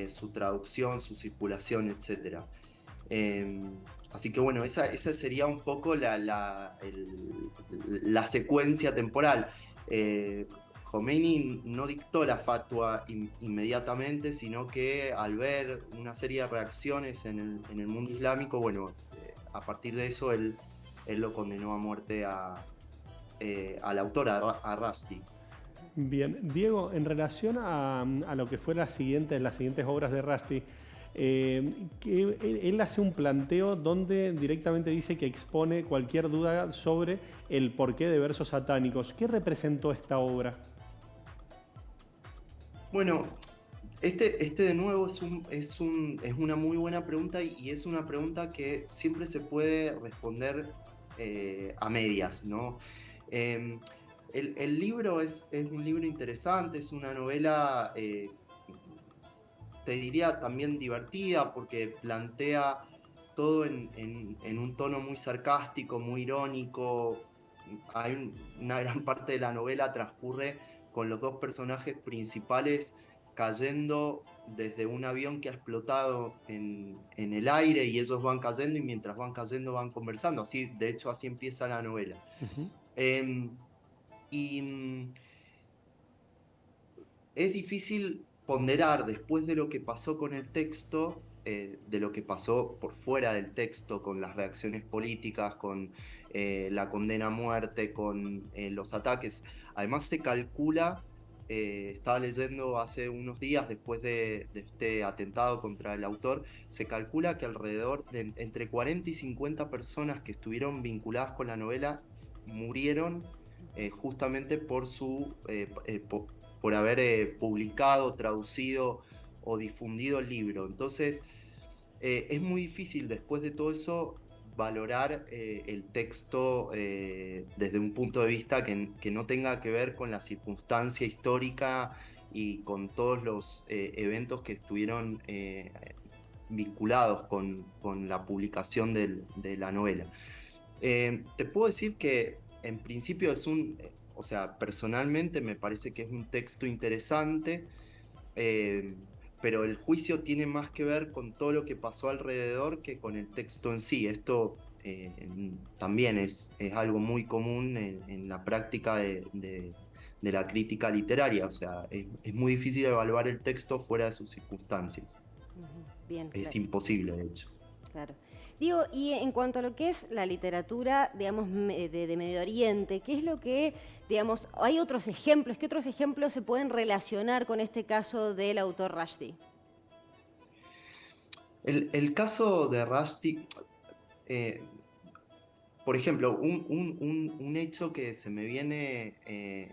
su traducción, su circulación, etc. Así que bueno, esa sería un poco la secuencia temporal. Khomeini no dictó la fatwa inmediatamente, sino que al ver una serie de reacciones en el mundo islámico, bueno, a partir de eso él lo condenó a muerte al autor, a Rushdie. Bien, Diego, en relación a lo que fue las siguientes obras de Rushdie, que él hace un planteo donde directamente dice que expone cualquier duda sobre el porqué de versos satánicos. ¿Qué representó esta obra? Bueno, este de nuevo es una muy buena pregunta, y es una pregunta que siempre se puede responder a medias, ¿no? El libro es un libro interesante, es una novela, te diría también divertida, porque plantea todo en un tono muy sarcástico, muy irónico. Una gran parte de la novela transcurre con los dos personajes principales cayendo desde un avión que ha explotado en el aire, y ellos van cayendo, y mientras van cayendo van conversando. De hecho, así empieza la novela. Es difícil ponderar, después de lo que pasó con el texto, de lo que pasó por fuera del texto, con las reacciones políticas, con la condena a muerte, con los ataques. Además se calcula, estaba leyendo hace unos días, después de este atentado contra el autor, se calcula que alrededor de entre 40 y 50 personas que estuvieron vinculadas con la novela murieron justamente por haber publicado, traducido o difundido el libro. Entonces, es muy difícil después de todo eso valorar el texto desde un punto de vista que no tenga que ver con la circunstancia histórica y con todos los eventos que estuvieron vinculados con la publicación de la novela. Te puedo decir que en principio personalmente me parece que es un texto interesante, pero el juicio tiene más que ver con todo lo que pasó alrededor que con el texto en sí. Esto también es algo muy común en la práctica de la crítica literaria. O sea, es muy difícil evaluar el texto fuera de sus circunstancias. Bien, es claro. imposible, de hecho. Claro. Digo, y en cuanto a lo que es la literatura, digamos, de Medio Oriente, ¿qué es lo que, digamos, hay otros ejemplos? ¿Qué otros ejemplos se pueden relacionar con este caso del autor Rushdie? El caso de Rushdie, por ejemplo, un hecho que se me viene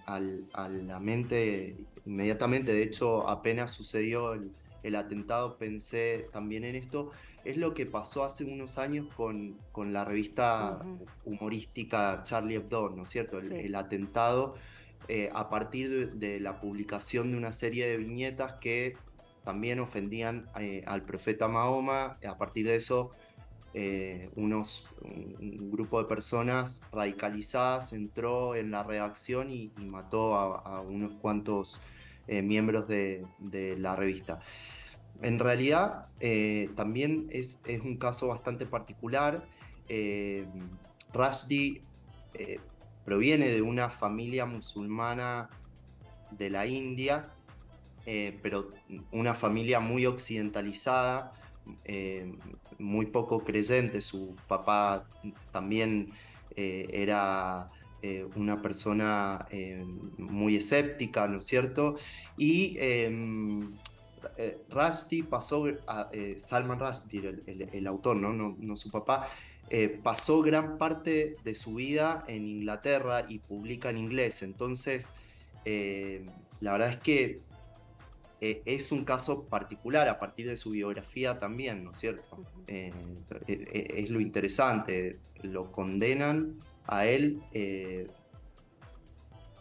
a la mente inmediatamente, de hecho, apenas sucedió el atentado, pensé también en esto. Es lo que pasó hace unos años con la revista humorística Charlie Hebdo, ¿no es cierto? Sí. El atentado a partir de la publicación de una serie de viñetas que también ofendían al profeta Mahoma. A partir de eso, un grupo de personas radicalizadas entró en la redacción y mató a unos cuantos miembros de la revista. En realidad, también es un caso bastante particular. Rushdie proviene de una familia musulmana de la India, pero una familia muy occidentalizada, muy poco creyente. Su papá también era una persona muy escéptica, ¿no es cierto? Y Rushdie pasó a Salman Rushdie, el autor, no su papá, pasó gran parte de su vida en Inglaterra y publica en inglés. Entonces, la verdad es que es un caso particular a partir de su biografía también, ¿no es cierto? Es lo interesante, lo condenan a él,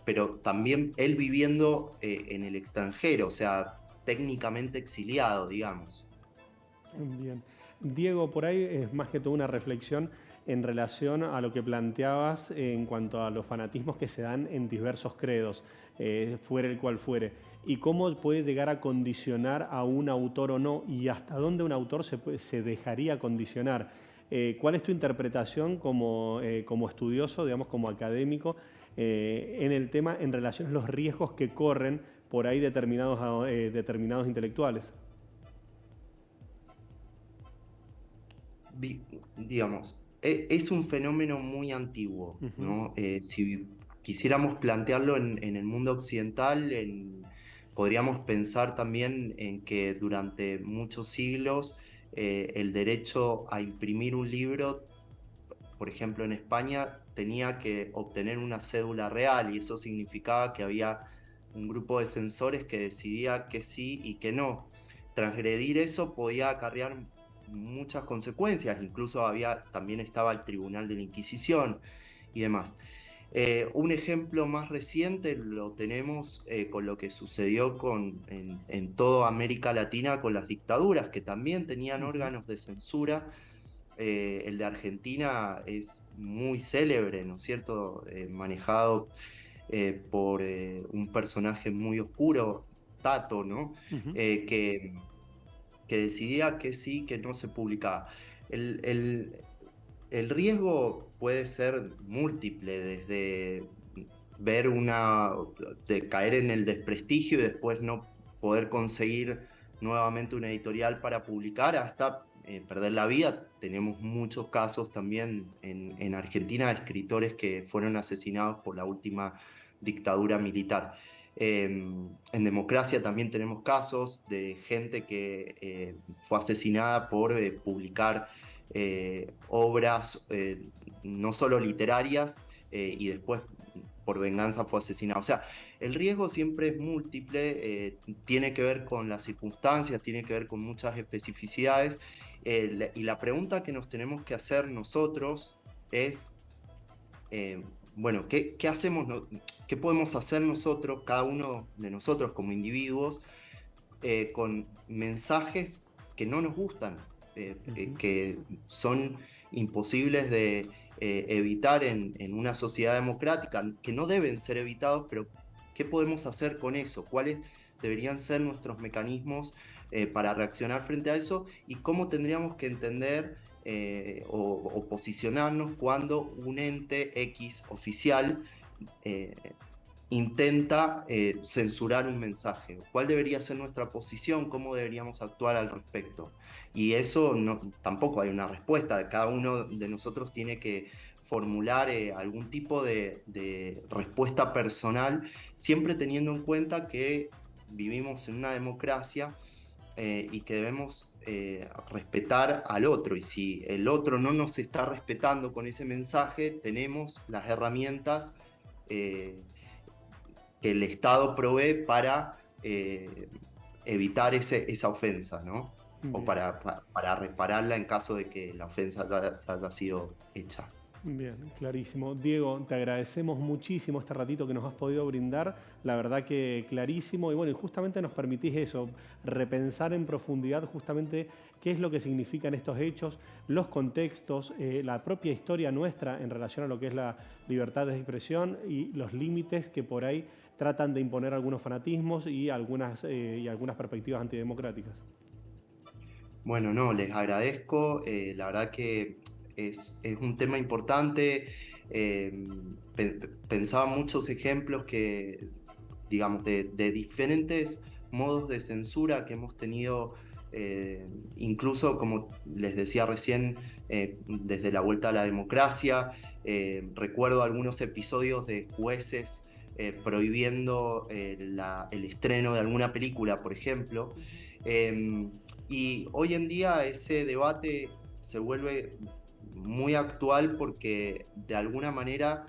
pero también él viviendo en el extranjero, o sea, técnicamente exiliado, digamos. Bien. Diego, por ahí es más que todo una reflexión en relación a lo que planteabas en cuanto a los fanatismos que se dan en diversos credos, fuera el cual fuere, y cómo puede llegar a condicionar a un autor o no, y hasta dónde un autor se dejaría condicionar. ¿Cuál es tu interpretación como estudioso, digamos, como académico, en el tema en relación a los riesgos que corren por ahí determinados intelectuales? Digamos, es un fenómeno muy antiguo, ¿no? Si quisiéramos plantearlo en el mundo occidental, podríamos pensar también en que durante muchos siglos el derecho a imprimir un libro, por ejemplo en España, tenía que obtener una cédula real, y eso significaba que había un grupo de censores que decidía que sí y que no. Transgredir eso podía acarrear muchas consecuencias, incluso también estaba el Tribunal de la Inquisición y demás. Un ejemplo más reciente lo tenemos con lo que sucedió en toda América Latina con las dictaduras, que también tenían órganos de censura. El de Argentina es muy célebre, ¿no es cierto? Manejado por un personaje muy oscuro, Tato, ¿no? Que decidía que sí, que no se publicaba. El riesgo puede ser múltiple, desde de caer en el desprestigio y después no poder conseguir nuevamente una editorial para publicar, hasta perder la vida. Tenemos muchos casos también en Argentina de escritores que fueron asesinados por la última dictadura militar. En democracia también tenemos casos de gente que fue asesinada por publicar obras no solo literarias y después por venganza fue asesinado. O sea, el riesgo siempre es múltiple, tiene que ver con las circunstancias, tiene que ver con muchas especificidades, y la pregunta que nos tenemos que hacer nosotros es, bueno, ¿qué hacemos? ¿Qué podemos hacer nosotros, cada uno de nosotros como individuos, con mensajes que no nos gustan, que son imposibles de evitar en una sociedad democrática, que no deben ser evitados, pero ¿qué podemos hacer con eso? ¿Cuáles deberían ser nuestros mecanismos para reaccionar frente a eso? ¿Y cómo tendríamos que entender o posicionarnos cuando un ente X oficial intenta censurar un mensaje? ¿Cuál debería ser nuestra posición? ¿Cómo deberíamos actuar al respecto? Y eso tampoco hay una respuesta. Cada uno de nosotros tiene que formular algún tipo de respuesta personal, siempre teniendo en cuenta que vivimos en una democracia y que debemos respetar al otro. Y si el otro no nos está respetando con ese mensaje, tenemos las herramientas que el Estado provee para evitar esa ofensa, ¿no? Bien. O para repararla en caso de que la ofensa haya sido hecha. Bien, clarísimo. Diego, te agradecemos muchísimo este ratito que nos has podido brindar, la verdad que clarísimo, y bueno, y justamente nos permitís eso, repensar en profundidad justamente qué es lo que significan estos hechos, los contextos, la propia historia nuestra en relación a lo que es la libertad de expresión y los límites que por ahí tratan de imponer algunos fanatismos y algunas perspectivas antidemocráticas. Bueno, no, les agradezco, la verdad que es un tema importante. Pensaba muchos ejemplos que, digamos, de diferentes modos de censura que hemos tenido, incluso, como les decía recién, desde la vuelta a la democracia. Recuerdo algunos episodios de jueces prohibiendo el estreno de alguna película, por ejemplo. Y hoy en día ese debate se vuelve muy actual porque de alguna manera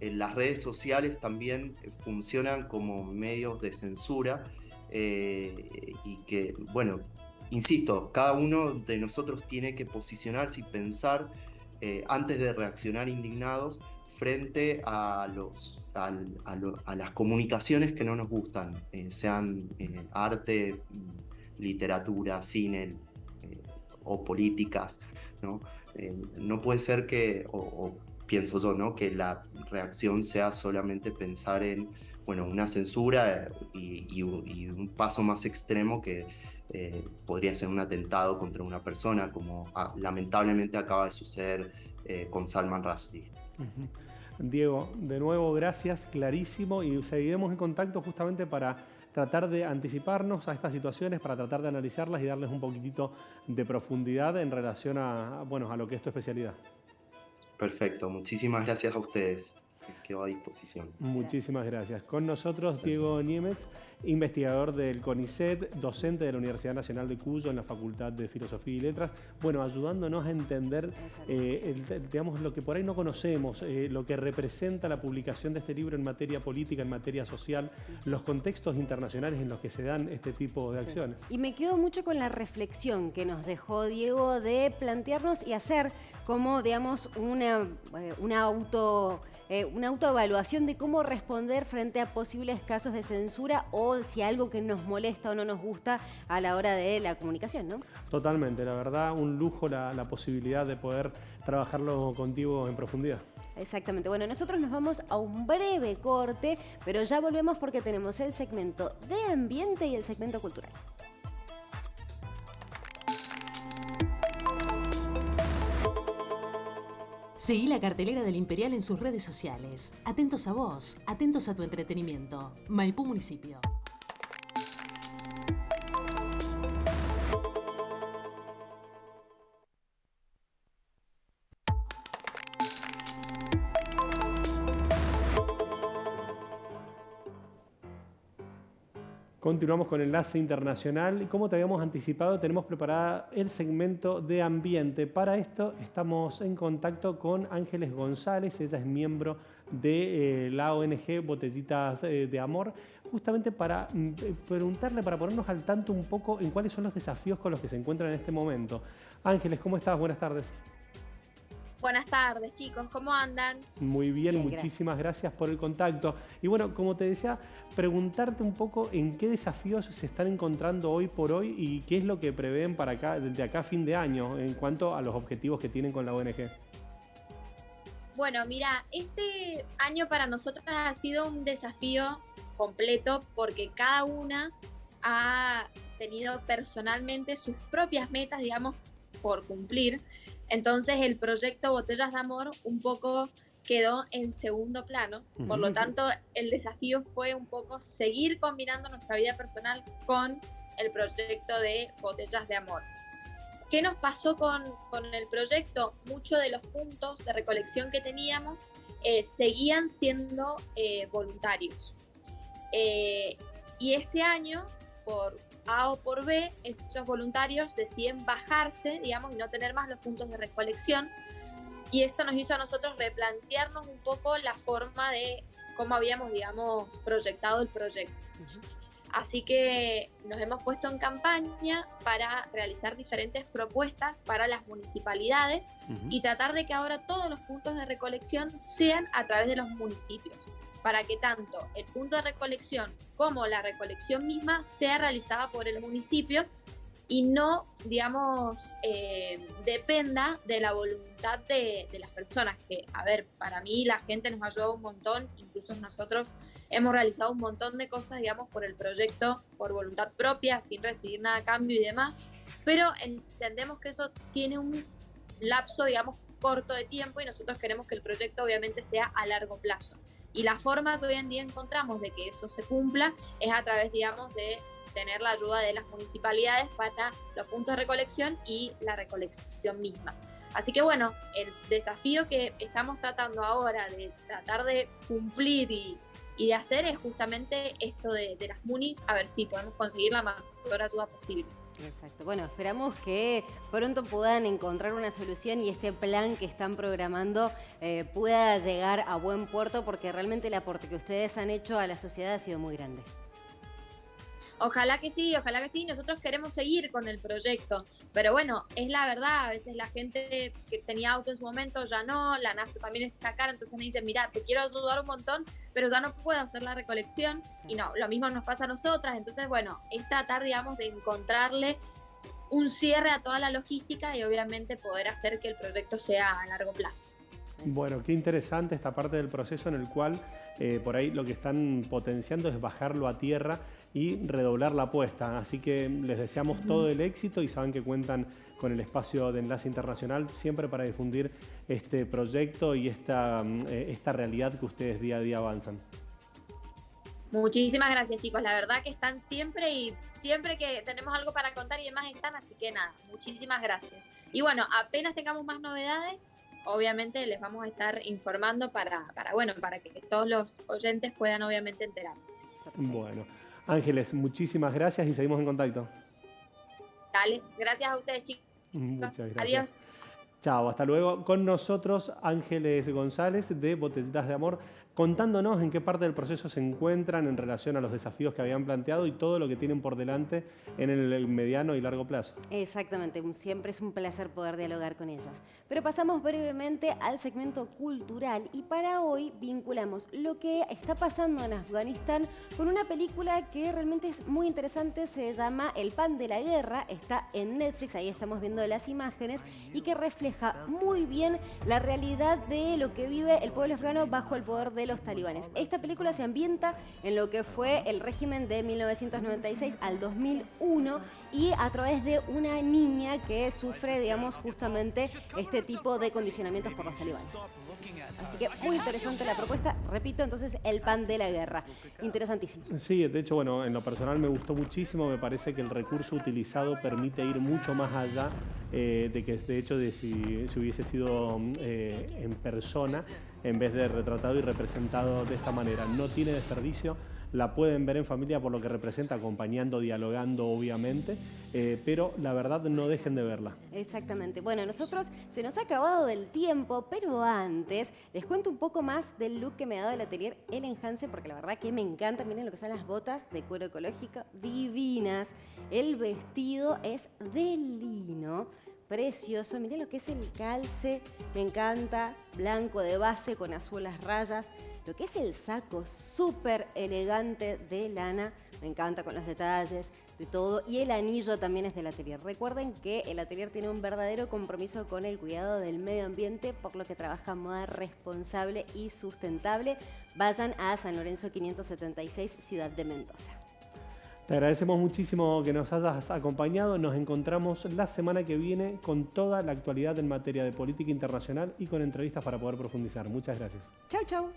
las redes sociales también funcionan como medios de censura y que, bueno, insisto, cada uno de nosotros tiene que posicionarse y pensar antes de reaccionar indignados frente a las comunicaciones que no nos gustan, sean arte, literatura, cine o políticas, ¿no? No puede ser que, o pienso yo, ¿no?, que la reacción sea solamente pensar en, bueno, una censura y un paso más extremo que podría ser un atentado contra una persona, como lamentablemente acaba de suceder con Salman Rushdie. Diego, de nuevo gracias, clarísimo, y seguiremos en contacto justamente para tratar de anticiparnos a estas situaciones, para tratar de analizarlas y darles un poquitito de profundidad en relación a lo que es tu especialidad. Perfecto, muchísimas gracias a ustedes. Quedo a disposición. Muchísimas gracias. Con nosotros Diego Niemetz, investigador del CONICET, docente de la Universidad Nacional de Cuyo en la Facultad de Filosofía y Letras, ayudándonos a entender digamos, lo que por ahí no conocemos, lo que representa la publicación de este libro en materia política, en materia social, los contextos internacionales en los que se dan este tipo de acciones. Y me quedo mucho con la reflexión que nos dejó Diego de plantearnos y hacer como, digamos, una autoevaluación de cómo responder frente a posibles casos de censura o si algo que nos molesta o no nos gusta a la hora de la comunicación, ¿no? Totalmente, la verdad, un lujo la posibilidad de poder trabajarlo contigo en profundidad. Exactamente. Bueno, nosotros nos vamos a un breve corte, pero ya volvemos porque tenemos el segmento de ambiente y el segmento cultural. Seguí la cartelera del Imperial en sus redes sociales. Atentos a vos, atentos a tu entretenimiento. Maipú Municipio. Continuamos con Enlace Internacional y como te habíamos anticipado tenemos preparada el segmento de ambiente. Para esto estamos en contacto con Ángeles González, ella es miembro de la ONG Botellitas de Amor, justamente para preguntarle, para ponernos al tanto un poco en cuáles son los desafíos con los que se encuentran en este momento. Ángeles, ¿cómo estás? Buenas tardes. Buenas tardes, chicos, ¿cómo andan? Muy bien, muchísimas gracias por el contacto. Y bueno, como te decía, preguntarte un poco en qué desafíos se están encontrando hoy por hoy y qué es lo que prevén para acá, desde acá a fin de año, en cuanto a los objetivos que tienen con la ONG. Bueno, mira, este año para nosotros ha sido un desafío completo porque cada una ha tenido personalmente sus propias metas, digamos, por cumplir. Entonces el proyecto Botellas de Amor un poco quedó en segundo plano. Por lo tanto, el desafío fue un poco seguir combinando nuestra vida personal con el proyecto de Botellas de Amor. ¿Qué nos pasó con el proyecto? Muchos de los puntos de recolección que teníamos seguían siendo voluntarios. Y este año, por A o por B, estos voluntarios deciden bajarse, digamos, y no tener más los puntos de recolección. Y esto nos hizo a nosotros replantearnos un poco la forma de cómo habíamos, digamos, proyectado el proyecto. Así que nos hemos puesto en campaña para realizar diferentes propuestas para las municipalidades y tratar de que ahora todos los puntos de recolección sean a través de los municipios, para que tanto el punto de recolección como la recolección misma sea realizada por el municipio y no, digamos, dependa de la voluntad de las personas. Que, a ver, para mí la gente nos ayudó un montón, incluso nosotros hemos realizado un montón de cosas, digamos, por el proyecto, por voluntad propia, sin recibir nada a cambio y demás, pero entendemos que eso tiene un lapso, digamos, corto de tiempo y nosotros queremos que el proyecto obviamente sea a largo plazo. Y la forma que hoy en día encontramos de que eso se cumpla es a través, digamos, de tener la ayuda de las municipalidades para los puntos de recolección y la recolección misma. Así que bueno, el desafío que estamos tratando ahora de tratar de cumplir y de hacer es justamente esto de las munis, a ver si podemos conseguir la mayor ayuda posible. Exacto. Bueno, esperamos que pronto puedan encontrar una solución y este plan que están programando pueda llegar a buen puerto, porque realmente el aporte que ustedes han hecho a la sociedad ha sido muy grande. Ojalá que sí, nosotros queremos seguir con el proyecto, pero bueno, es la verdad, a veces la gente que tenía auto en su momento ya no, la nafta también está cara, entonces me dicen, mira, te quiero ayudar un montón, pero ya no puedo hacer la recolección, y no, lo mismo nos pasa a nosotras, entonces bueno, es tratar, digamos, de encontrarle un cierre a toda la logística y obviamente poder hacer que el proyecto sea a largo plazo. Bueno, qué interesante esta parte del proceso en el cual por ahí lo que están potenciando es bajarlo a tierra y redoblar la apuesta. Así que les deseamos todo el éxito y saben que cuentan con el espacio de Enlace Internacional siempre para difundir este proyecto y esta realidad que ustedes día a día avanzan. Muchísimas gracias, chicos. La verdad que están siempre y siempre que tenemos algo para contar y demás están, así que nada, muchísimas gracias. Y bueno, apenas tengamos más novedades, obviamente les vamos a estar informando para que todos los oyentes puedan obviamente enterarse. Bueno, Ángeles, muchísimas gracias y seguimos en contacto. Dale, gracias a ustedes, chicos. Muchas gracias. Adiós. Chao, hasta luego. Con nosotros Ángeles González de Botellitas de Amor, contándonos en qué parte del proceso se encuentran en relación a los desafíos que habían planteado y todo lo que tienen por delante en el mediano y largo plazo. Exactamente, siempre es un placer poder dialogar con ellas. Pero pasamos brevemente al segmento cultural y para hoy vinculamos lo que está pasando en Afganistán con una película que realmente es muy interesante, se llama El pan de la guerra, está en Netflix, ahí estamos viendo las imágenes y que refleja muy bien la realidad de lo que vive el pueblo afgano bajo el poder de los talibanes. Esta película se ambienta en lo que fue el régimen de 1996 al 2001 y a través de una niña que sufre, digamos, justamente este tipo de condicionamientos por los talibanes. Así que muy interesante la propuesta, repito, entonces El pan de la guerra, interesantísimo. Sí, de hecho, bueno, en lo personal me gustó muchísimo, me parece que el recurso utilizado permite ir mucho más allá de que de hecho de si hubiese sido en persona en vez de retratado y representado de esta manera. No tiene desperdicio, la pueden ver en familia por lo que representa, acompañando, dialogando obviamente, pero la verdad no dejen de verla. Exactamente. Bueno, nosotros se nos ha acabado el tiempo, pero antes les cuento un poco más del look que me ha dado el atelier El Enjance, porque la verdad que me encanta. Miren lo que son las botas de cuero ecológico, divinas. El vestido es de lino, precioso. Miren lo que es el calce, me encanta, blanco de base con azules rayas. Lo que es el saco, súper elegante de lana, me encanta con los detalles de todo. Y el anillo también es del atelier. Recuerden que el atelier tiene un verdadero compromiso con el cuidado del medio ambiente, por lo que trabaja moda responsable y sustentable. Vayan a San Lorenzo 576, Ciudad de Mendoza. Te agradecemos muchísimo que nos hayas acompañado. Nos encontramos la semana que viene con toda la actualidad en materia de política internacional y con entrevistas para poder profundizar. Muchas gracias. Chau, chau.